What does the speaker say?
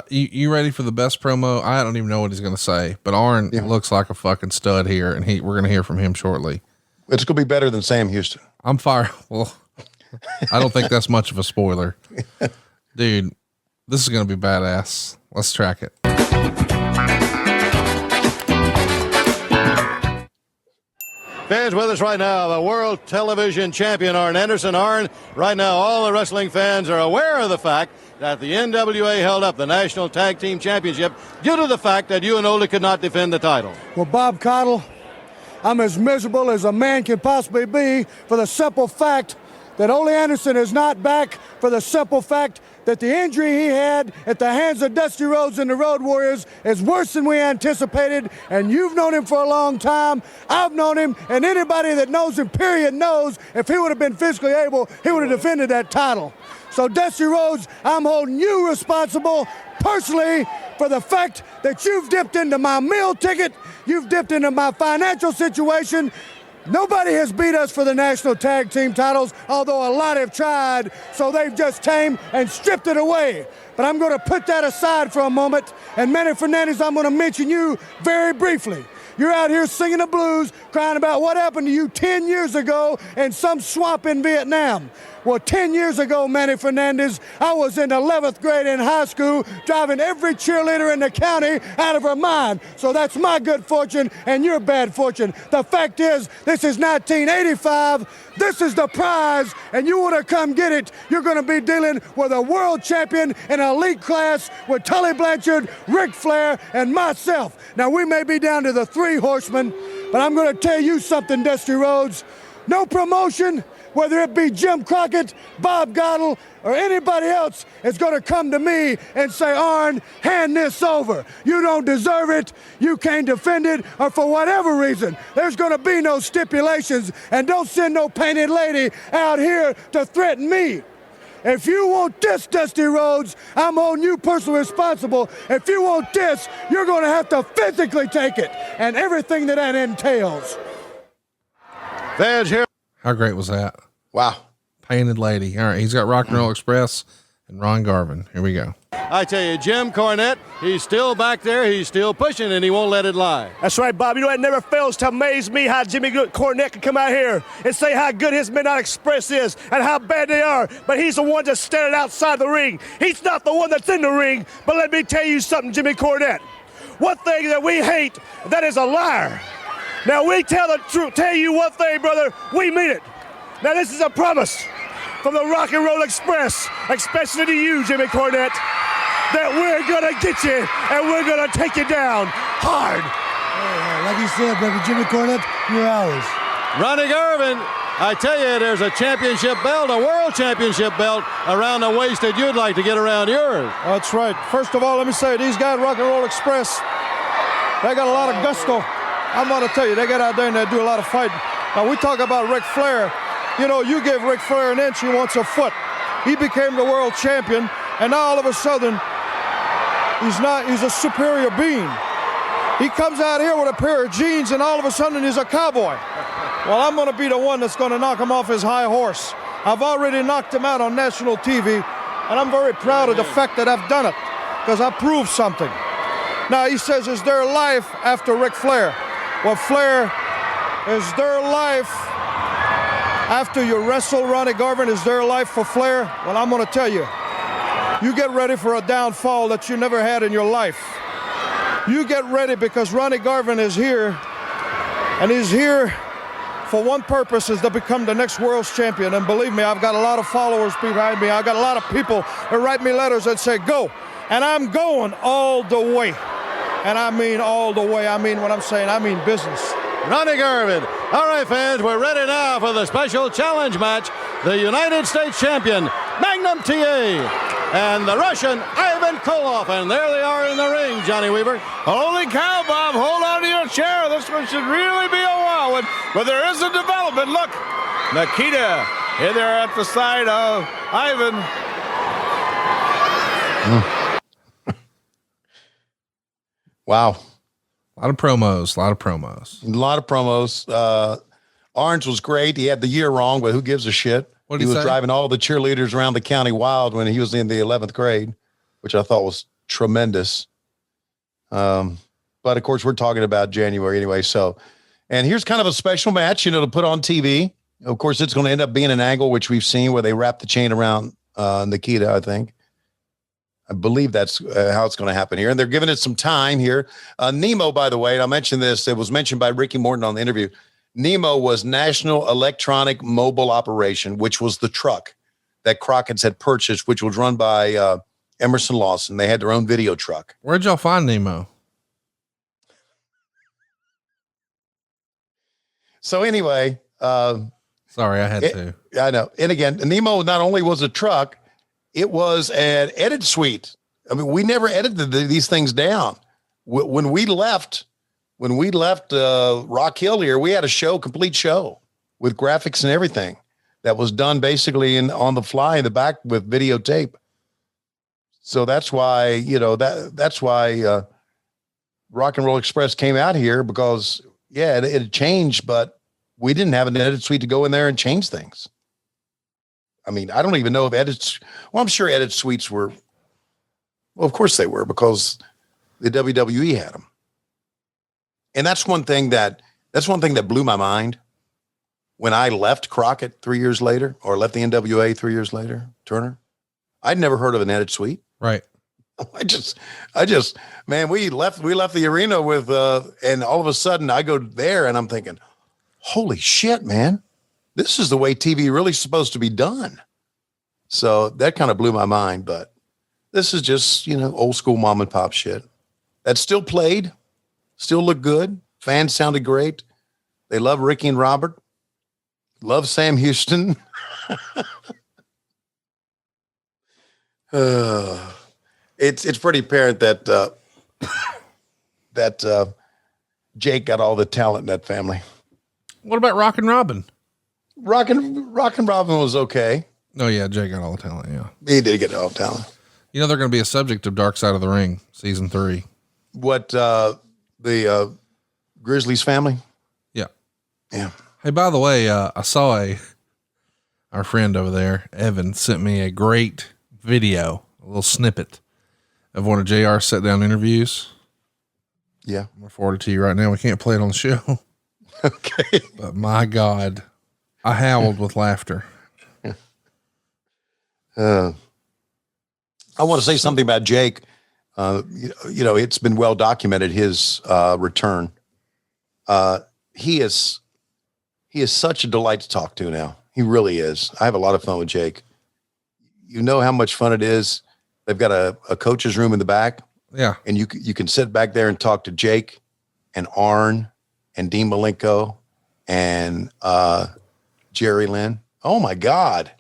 You ready for the best promo? I don't even know what he's going to say, but Arn looks like a fucking stud here, and we're going to hear from him shortly. It's going to be better than Sam Houston. I'm fired. Well, I don't think that's much of a spoiler. Dude, this is going to be badass. Let's track it. Fans with us right now, the world television champion Arn Anderson. Arn, right now all the wrestling fans are aware of the fact that the NWA held up the National Tag Team Championship due to the fact that you and Ola could not defend the title. Well, Bob Cottle, I'm as miserable as a man can possibly be for the simple fact that Ole Anderson is not back, for the simple fact that the injury he had at the hands of Dusty Rhodes and the Road Warriors is worse than we anticipated, and you've known him for a long time. I've known him, and anybody that knows him, period, knows if he would have been physically able, he would have defended that title. So, Dusty Rhodes, I'm holding you responsible personally for the fact that you've dipped into my meal ticket, you've dipped into my financial situation. Nobody has beat us for the national tag team titles, although a lot have tried, so they've just tamed and stripped it away. But I'm going to put that aside for a moment, and Manny Fernandez, I'm going to mention you very briefly. You're out here singing the blues, crying about what happened to you 10 years ago in some swamp in Vietnam. Well, 10 years ago, Manny Fernandez, I was in 11th grade in high school, driving every cheerleader in the county out of her mind. So that's my good fortune and your bad fortune. The fact is, this is 1985. This is the prize, and you want to come get it. You're going to be dealing with a world champion in elite class with Tully Blanchard, Ric Flair, and myself. Now, we may be down to the three horsemen, but I'm going to tell you something, Dusty Rhodes. No promotion, whether it be Jim Crockett, Bob Goddard, or anybody else, is going to come to me and say, Arn, hand this over. You don't deserve it, you can't defend it, or for whatever reason. There's going to be no stipulations, and don't send no painted lady out here to threaten me. If you want this, Dusty Rhodes, I'm holding you personally responsible. If you want this, you're going to have to physically take it, and everything that entails. Fans here. How great was that? Wow. Painted lady. All right, he's got Rock and Roll Express and Ron Garvin. Here we go. I tell you, Jim Cornette, he's still back there. He's still pushing, and he won't let it lie. That's right, Bob. You know, it never fails to amaze me how Jimmy Cornette can come out here and say how good his Midnight Express is and how bad they are. But he's the one just standing outside the ring. He's not the one that's in the ring. But let me tell you something, Jimmy Cornette. One thing that we hate, that is a liar. Now, we tell the truth. Tell you one thing, brother, we mean it. Now, this is a promise from the Rock and Roll Express, especially to you, Jimmy Cornette, that we're going to get you and we're going to take you down hard. Like you said, brother, Jimmy Cornette, you're ours. Ronnie Garvin, I tell you, there's a championship belt, a world championship belt around the waist that you'd like to get around yours. That's right. First of all, let me say, these guys, Rock and Roll Express, they got a lot of gusto. I'm going to tell you, they get out there and they do a lot of fighting. Now, we talk about Ric Flair. You know, you give Ric Flair an inch, he wants a foot. He became the world champion, and now all of a sudden, he's a superior being. He comes out here with a pair of jeans, and all of a sudden, he's a cowboy. Well, I'm going to be the one that's going to knock him off his high horse. I've already knocked him out on national TV, and I'm very proud of the fact that I've done it, because I proved something. Now, he says, is there life after Ric Flair? Well, Flair, is there life after you wrestle Ronnie Garvin? Is there life for Flair? Well, I'm going to tell you, you get ready for a downfall that you never had in your life. You get ready, because Ronnie Garvin is here, and he's here for one purpose, is to become the next world's champion. And believe me, I've got a lot of followers behind me. I've got a lot of people that write me letters that say, go. And I'm going all the way. And I mean all the way. I mean what I'm saying. I mean business. Ronnie Garvin. All right, fans, we're ready now for the special challenge match. The United States champion, Magnum TA, and the Russian, Ivan Koloff. And there they are in the ring, Johnny Weaver. Holy cow, Bob. Hold on to your chair. This one should really be a wild one. But there is a development. Look, Nikita in there at the side of Ivan. Wow. A lot of promos. A lot of promos. Orange was great. He had the year wrong, but who gives a shit? What He did he was say? driving all the cheerleaders around the county wild when he was in the 11th grade, which I thought was tremendous. But of course, we're talking about January anyway. So, and here's kind of a special match, to put on TV. Of course, it's going to end up being an angle, which we've seen where they wrap the chain around Nikita, I think. I believe that's how it's going to happen here. And they're giving it some time here. Nemo, by the way, and I mentioned this, it was mentioned by Ricky Morton on the interview. Nemo was National Electronic Mobile Operation, which was the truck that Crockett's had purchased, which was run by Emerson Lawson. They had their own video truck. Where'd y'all find Nemo? So anyway, sorry, I had to. I know. And again, Nemo not only was a truck, it was an edit suite. I mean, we never edited these things down. When we left Rock Hill here, we had a complete show with graphics and everything that was done basically on the fly in the back with videotape. So that's why, that's why Rock and Roll Express came out here, because it had changed, but we didn't have an edit suite to go in there and change things. I mean, I don't even know if I'm sure edit suites were, well, of course they were, because the WWE had them. And that's one thing that blew my mind when I left Crockett 3 years later, or left the NWA 3 years later, Turner. I'd never heard of an edit suite. Right. I just, man, we left the arena with, and all of a sudden I go there and I'm thinking, holy shit, man, this is the way TV really supposed to be done. So that kind of blew my mind, but this is just, old school mom and pop shit that still played, still looked good. Fans sounded great. They love Ricky and Robert, love Sam Houston. It's pretty apparent that Jake got all the talent in that family. What about Rock and Robin? Rock and Robin was okay. Oh yeah, Jake got all the talent. Yeah, he did get all the talent. They're going to be a subject of Dark Side of the Ring season 3. What the Grizzlies family? Yeah. Hey, by the way, I saw our friend over there, Evan, sent me a great video, a little snippet of one of JR's sit down interviews. Yeah. I'm going to forward it to you right now. We can't play it on the show. Okay. But my God, I howled with laughter. I want to say something about Jake. It's been well documented, his return. He is such a delight to talk to now. He really is. I have a lot of fun with Jake. You know how much fun it is. They've got a coach's room in the back. Yeah. And you can sit back there and talk to Jake and Arn and Dean Malenko and Jerry Lynn. Oh my God.